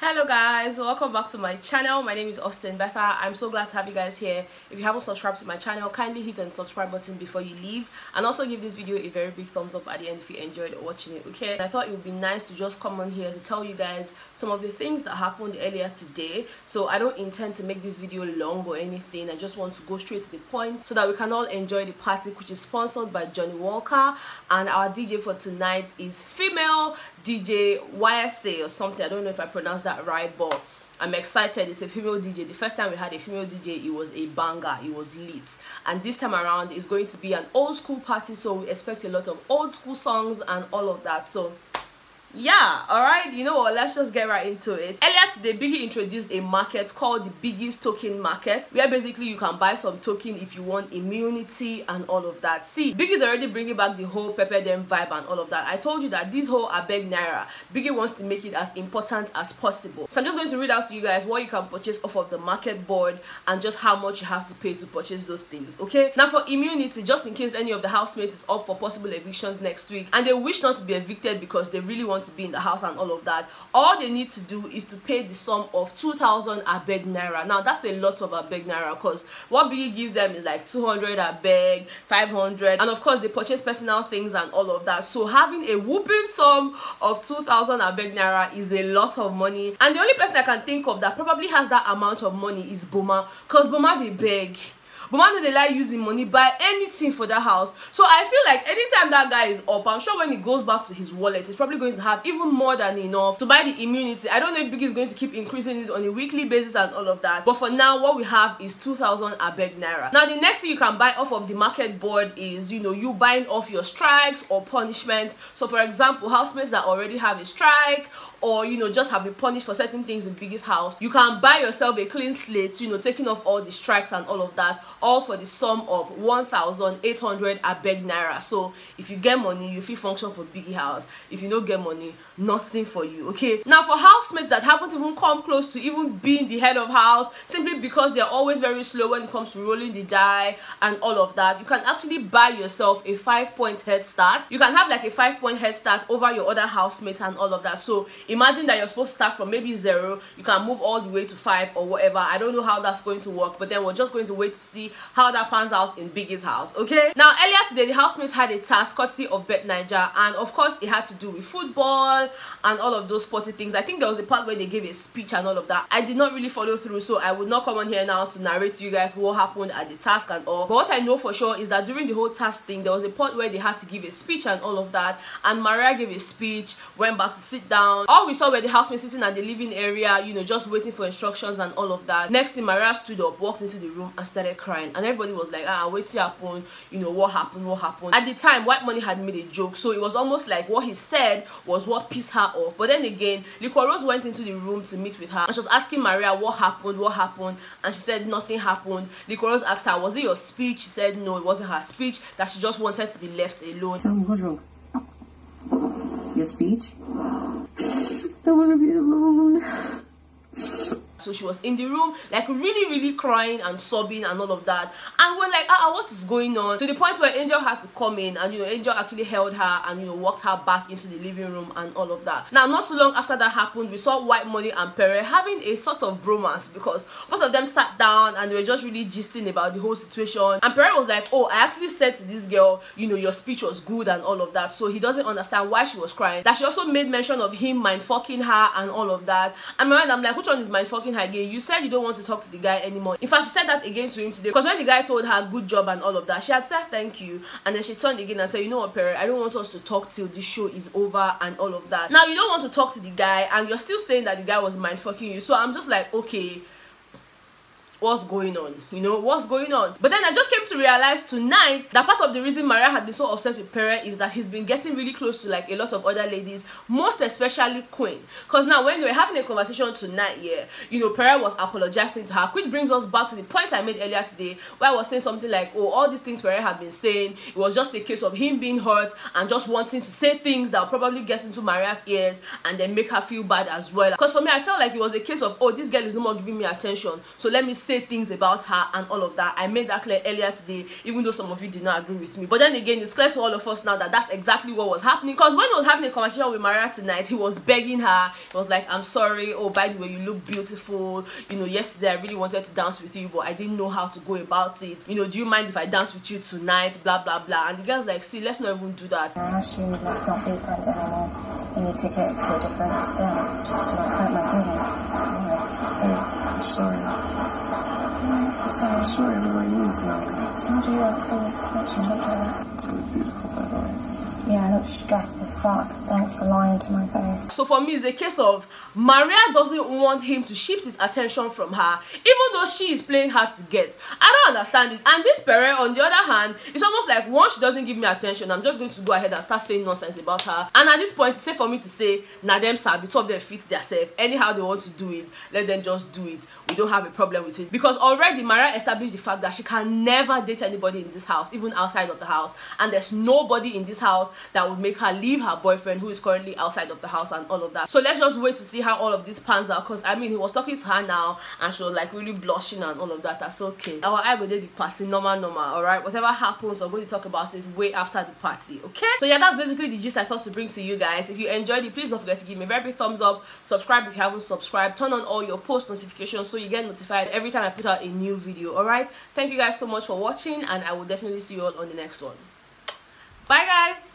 Hello guys, welcome back to my channel. My name is Betha. I'm so glad to have you guys here. If you haven't subscribed to my channel, kindly hit the subscribe button before you leave, and also give this video a very big thumbs up at the end if you enjoyed watching it. Okay, I thought it would be nice to just come on here to tell you guys some of the things that happened earlier today. So I don't intend to make this video long or anything. I just want to go straight to the point so that we can all enjoy the party, which is sponsored by Johnny Walker, and our DJ for tonight is female DJ YSA or something. I don't know if I pronounced that right, but I'm excited. It's a female DJ. The first time we had a female DJ, it was a banger, it was lit, and this time around it's going to be an old school party, so we expect a lot of old school songs and all of that. So yeah, alright, you know what, let's just get right into it. Earlier today, Biggie introduced a market called the Biggie's Token Market, where basically you can buy some token if you want immunity and all of that. See, Biggie's already bringing back the whole pepper them vibe and all of that. I told you that this whole Bbnaija, Biggie wants to make it as important as possible. So I'm just going to read out to you guys what you can purchase off of the market board and just how much you have to pay to purchase those things, okay? Now for immunity, just in case any of the housemates is up for possible evictions next week and they wish not to be evicted because they really want to be in the house and all of that, all they need to do is to pay the sum of 2,000 Bbnaija. Now that's a lot of Bbnaija, because what Biggie gives them is like 200 Abeg, 500, and of course they purchase personal things and all of that. So having a whooping sum of 2,000 Bbnaija is a lot of money, and the only person I can think of that probably has that amount of money is Boma, because Boma they beg. But man, they like using money, buy anything for that house. So I feel like anytime that guy is up, I'm sure when he goes back to his wallet, he's probably going to have even more than enough to buy the immunity. I don't know if Biggie is going to keep increasing it on a weekly basis and all of that, but for now what we have is 2,000 Bbnaija. Now the next thing you can buy off of the market board is, you know, you buying off your strikes or punishments. So for example, housemates that already have a strike, or you know, just have been punished for certain things in Biggie's house, you can buy yourself a clean slate, you know, taking off all the strikes and all of that, all for the sum of 1,800 Bbnaija. So if you get money, you feel function for Biggie house. If you don't get money, nothing for you, okay? Now for housemates that haven't even come close to even being the head of house, simply because they're always very slow when it comes to rolling the die and all of that, you can actually buy yourself a 5-point head start. You can have like a 5-point head start over your other housemates and all of that. So imagine that you're supposed to start from maybe 0, you can move all the way to 5 or whatever. I don't know how that's going to work, but then we're just going to wait to see how that pans out in Biggie's house, okay? Now earlier today, the housemates had a task courtesy of Bbnaija, and of course it had to do with football and all of those sporty things. I think there was a part where they gave a speech and all of that. I did not really follow through, so I would not come on here now to narrate to you guys what happened at the task and all. But what I know for sure is that during the whole task thing, there was a part where they had to give a speech and all of that, and Maria gave a speech, went back to sit down. All we saw were the housemates sitting at the living area, you know, just waiting for instructions and all of that. Next thing, Maria stood up, walked into the room and started crying, and everybody was like, wait till happen, you know, what happened. At the time, White Money had made a joke, so it was almost like what he said was what pissed her off. But then again, Liquor Rose went into the room to meet with her, and she was asking Maria what happened, and she said nothing happened. Liquor Rose asked her, was it your speech? She said no, it wasn't her speech, that she just wanted to be left alone. Tell me, what's wrong? Your speech? I want to be alone. So she was in the room like really crying and sobbing and all of that, and we're like, what is going on? To the point where Angel had to come in, and you know, Angel actually held her and, you know, walked her back into the living room and all of that. Now not too long after that happened, we saw White Money and Pere having a sort of bromance, because both of them sat down and they were just really gisting about the whole situation. And Pere was like, oh, I actually said to this girl, you know, your speech was good and all of that. So he doesn't understand why she was crying. That she also made mention of him mind fucking her and all of that. And my mind, I'm like, which one is mind fucking her again? You said you don't want to talk to the guy anymore. In fact, she said that again to him today, because when the guy told her good job and all of that, she had said thank you, and then she turned again and said, you know what, Pere, I don't want us to talk till this show is over and all of that. Now you don't want to talk to the guy, and you're still saying that the guy was mind fucking you. So I'm just like, okay, what's going on? You know, what's going on? But then I just came to realize tonight that part of the reason Maria had been so upset with Pere is that he's been getting really close to like a lot of other ladies, most especially Queen. Because now when they were having a conversation tonight, yeah, you know, Pere was apologizing to her, which brings us back to the point I made earlier today, where I was saying something like, oh, all these things Pere had been saying, it was just a case of him being hurt and just wanting to say things that will probably get into Maria's ears and then make her feel bad as well. Because for me, I felt like it was a case of, oh, this girl is no more giving me attention, so let me say say things about her and all of that. I made that clear earlier today, even though some of you did not agree with me. But then again, it's clear to all of us now that that's exactly what was happening. Because when he was having a conversation with Maria tonight, he was begging her. He was like, I'm sorry, oh, by the way, you look beautiful, you know, yesterday I really wanted to dance with you, but I didn't know how to go about it, you know, do you mind if I dance with you tonight, blah blah blah. And the girl's like, see, let's not even do that. I asked you, let's not be friends anymore, and you took it to a different extent, just to not hurt my feelings. I'm sorry. I'm sorry, everyone used now. How do you feel? What you look like? You look beautiful, by the way. Yeah, I look stressed as fuck. Thanks for lying to my face. So for me, it's a case of Maria doesn't want him to shift his attention from her, even though she is playing hard to get. I don't understand it. And this Pere, on the other hand, it's almost like once she doesn't give me attention, I'm just going to go ahead and start saying nonsense about her. And at this point, it's safe for me to say, nah, them sabi, two of them fit themselves. Anyhow they want to do it, let them just do it. We don't have a problem with it. Because already Maria established the fact that she can never date anybody in this house, even outside of the house. And there's nobody in this house that would make her leave her boyfriend who is currently outside of the house and all of that. So let's just wait to see how all of this pans out, because I mean, he was talking to her now and she was like really blushing and all of that. That's okay. Our eye go do the party normal, all right? Whatever happens, we're going to talk about it way after the party, okay? So yeah, that's basically the gist I thought to bring to you guys. If you enjoyed it, please don't forget to give me a very big thumbs up, subscribe if you haven't subscribed, turn on all your post notifications so you get notified every time I put out a new video. All right, thank you guys so much for watching, and I will definitely see you all on the next one. Bye guys.